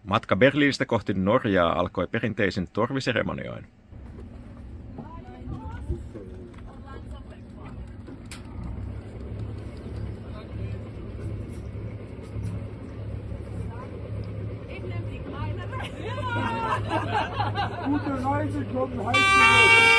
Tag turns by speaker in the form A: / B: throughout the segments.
A: Matka Berliinistä kohti Norjaa alkoi perinteisin torviseremonioin.
B: Gute Reise kommen heiß zurück.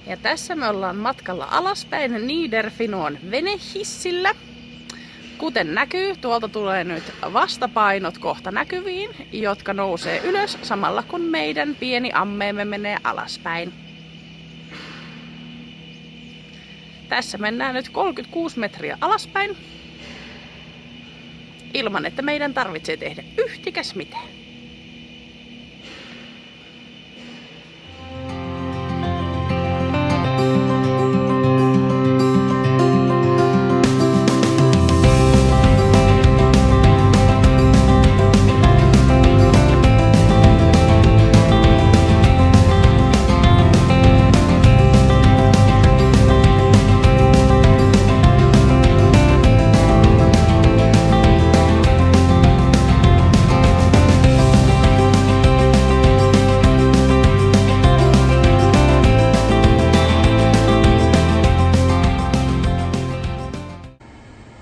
C: Ja tässä me ollaan matkalla alaspäin Niederfinuon venehissillä. Kuten näkyy, tuolta tulee nyt vastapainot kohta näkyviin, jotka nousee ylös samalla kun meidän pieni ammeemme menee alaspäin. Tässä mennään nyt 36 metriä alaspäin, ilman että meidän tarvitsee tehdä yhtikäs mitään.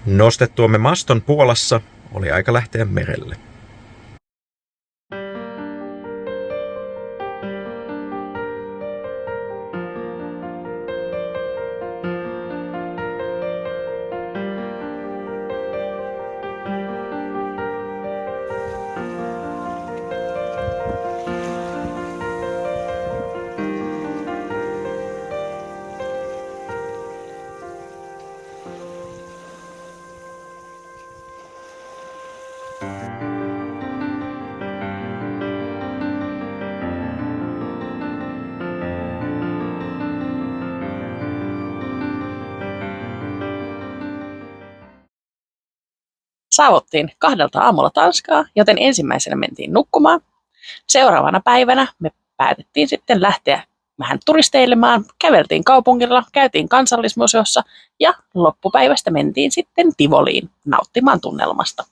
A: Nostettuamme maston Puolassa oli aika lähteä merelle.
C: Saavuttiin 2 aamulla Tanskaa, joten ensimmäisenä mentiin nukkumaan. Seuraavana päivänä me päätettiin sitten lähteä vähän turisteilemaan. Käveltiin kaupungilla, käytiin kansallismuseossa ja loppupäivästä mentiin sitten Tivoliin nauttimaan tunnelmasta.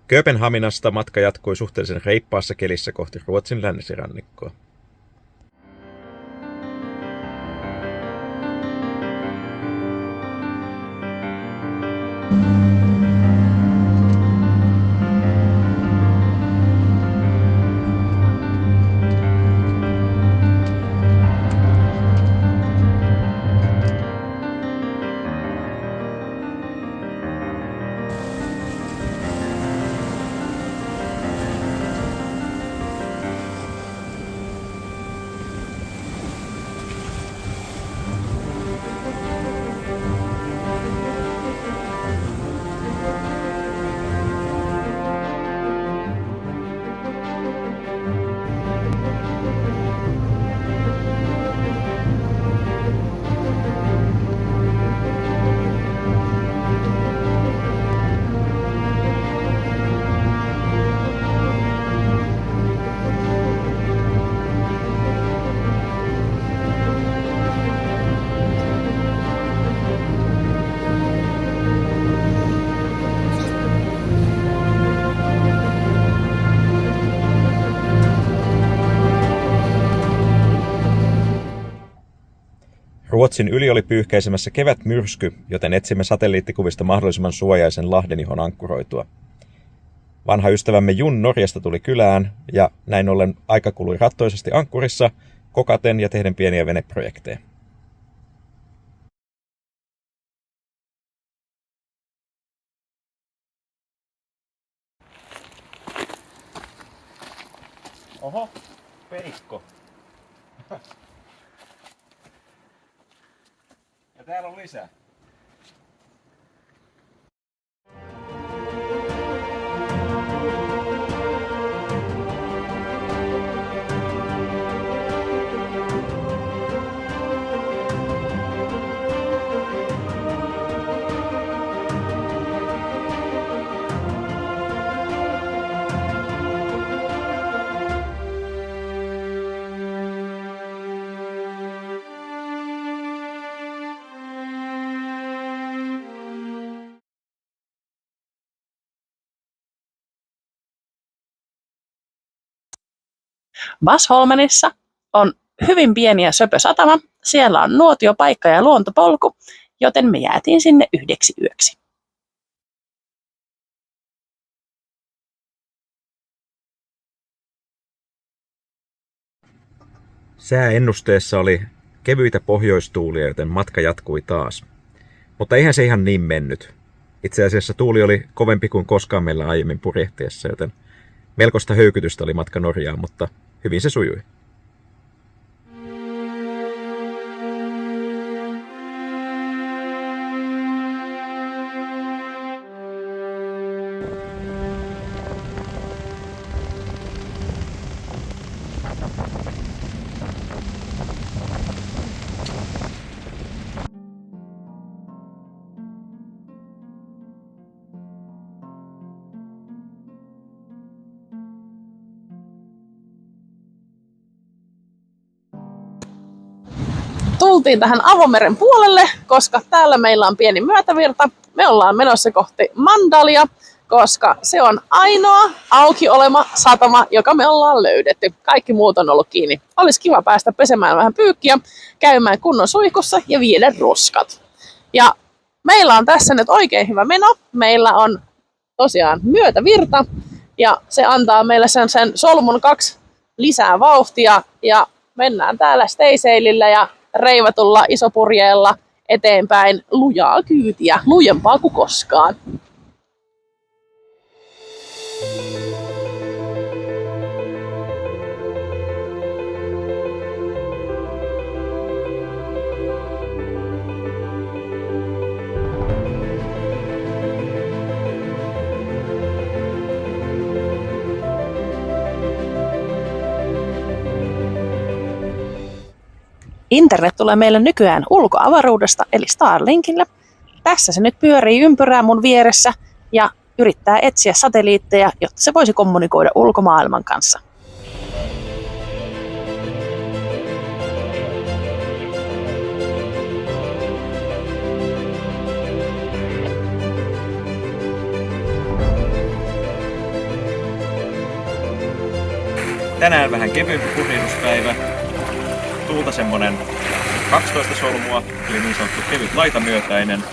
A: Kööpenhaminasta matka jatkui suhteellisen reippaassa kelissä kohti Ruotsin länsirannikkoa. Ruotsin yli oli pyyhkäisemässä kevätmyrsky, joten etsimme satelliittikuvista mahdollisimman suojaisen lahden, johon ankkuroitua. Vanha ystävämme Jun Norjasta tuli kylään, ja näin ollen aika kului rattoisesti ankkurissa, kokaten ja tehden pieniä veneprojekteja. Oho, peikko. Ja täällä on lisää.
C: Basholmenissa on hyvin pieni ja söpö satama. Siellä on nuotiopaikka ja luontopolku, joten me jäätiin sinne 1 yöksi.
A: Sääennusteessa oli kevyitä pohjoistuulia, joten matka jatkui taas. Mutta eihän se ihan niin mennyt. Itse asiassa tuuli oli kovempi kuin koskaan meillä aiemmin purjehtiessa, joten melkoista höykytystä oli matka Norjaan, mutta hyvin se sujui.
C: Tultiin tähän avomeren puolelle, koska täällä meillä on pieni myötävirta. Me ollaan menossa kohti Mandalia, koska se on ainoa auki olema satama, joka me ollaan löydetty. Kaikki muut on ollut kiinni. Olisi kiva päästä pesemään vähän pyykkiä, käymään kunnon suihkussa ja viedä roskat. Ja meillä on tässä nyt oikein hyvä meno. Meillä on tosiaan myötävirta ja se antaa meille sen solmun 2 lisää vauhtia ja mennään täällä staysailillä ja reivatulla isopurjeella eteenpäin lujaa kyytiä, lujempaa kuin koskaan. Internet tulee meille nykyään ulkoavaruudesta eli Starlinkille. Tässä se nyt pyörii ympyrää mun vieressä ja yrittää etsiä satelliitteja, jotta se voisi kommunikoida ulkomaailman kanssa.
A: Tänään vähän kevyempi purjehduspäivä. Tuulta semmonen 12 solmua, eli niin sanottu kevyt laitamyötäinen.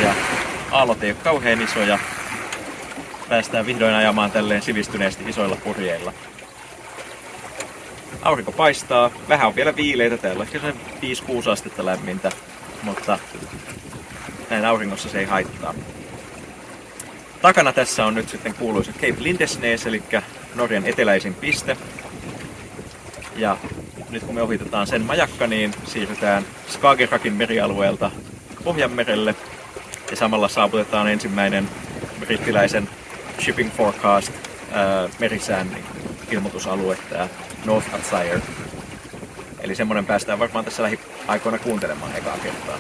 A: Ja aallot ei ole kauhean isoja. Päästään vihdoin ajamaan tälleen sivistyneesti isoilla purjeilla. Aurinko paistaa, vähän on vielä viileitä, täällä on ehkä 5-6 astetta lämmintä, mutta näin auringossa se ei haittaa. Takana tässä on nyt sitten kuuluisa Cape Lindesnes, eli Norjan eteläisin piste. Ja nyt kun me ohitetaan sen majakka, niin siirrytään Skagerakin merialueelta Pohjanmerelle. Ja samalla saavutetaan ensimmäinen brittiläisen Shipping Forecast merisään ilmoitusalue, tämä North Ayrshire. Eli semmoinen päästään varmaan tässä lähiaikoina kuuntelemaan ekaa kertaa.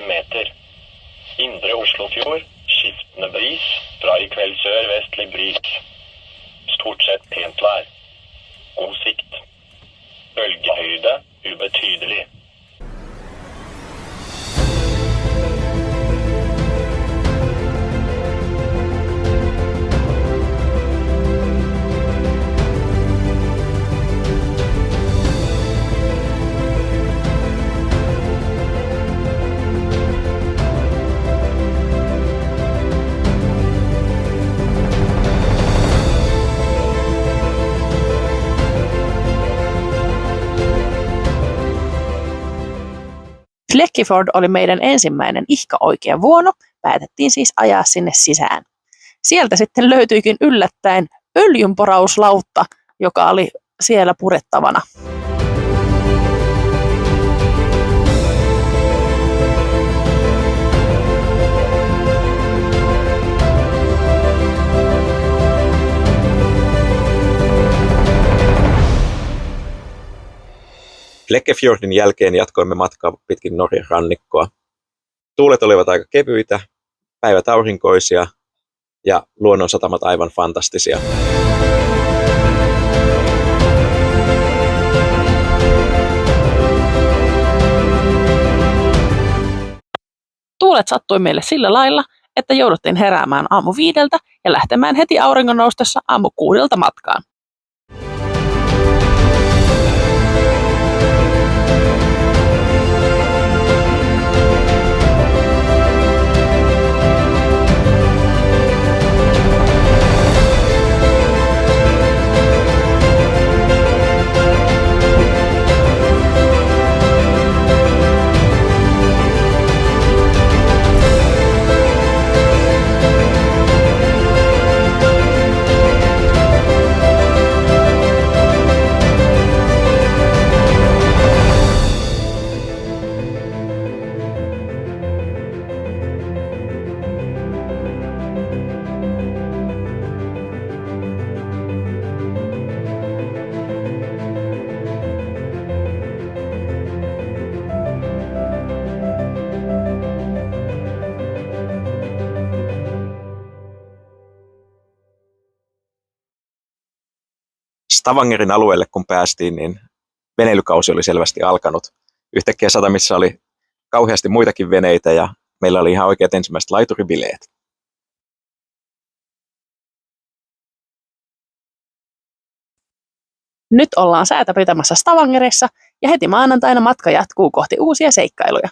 D: meter. Indre Oslofjord, skiftende bris, fra i kveld sør-vestlig bris. Stort sett pent vær. God sikt. Böljehöjde ubetydlig.
C: Flekkefjord oli meidän ensimmäinen ihka oikea vuono, päätettiin siis ajaa sinne sisään. Sieltä sitten löytyikin yllättäen öljynporauslautta, joka oli siellä purettavana.
A: Flekkefjordin jälkeen jatkoimme matkaa pitkin Norjan rannikkoa. Tuulet olivat aika kevyitä, päivät aurinkoisia ja luonnonsatamat aivan fantastisia.
C: Tuulet sattui meille sillä lailla, että jouduttiin heräämään aamu 5 ja lähtemään heti auringon noustessa aamu 6 matkaan.
A: Stavangerin alueelle kun päästiin, niin veneilykausi oli selvästi alkanut. Yhtäkkiä satamissa oli kauheasti muitakin veneitä ja meillä oli ihan oikeat ensimmäiset laituribileet.
C: Nyt ollaan säätä pitämässä Stavangerissa ja heti maanantaina matka jatkuu kohti uusia seikkailuja.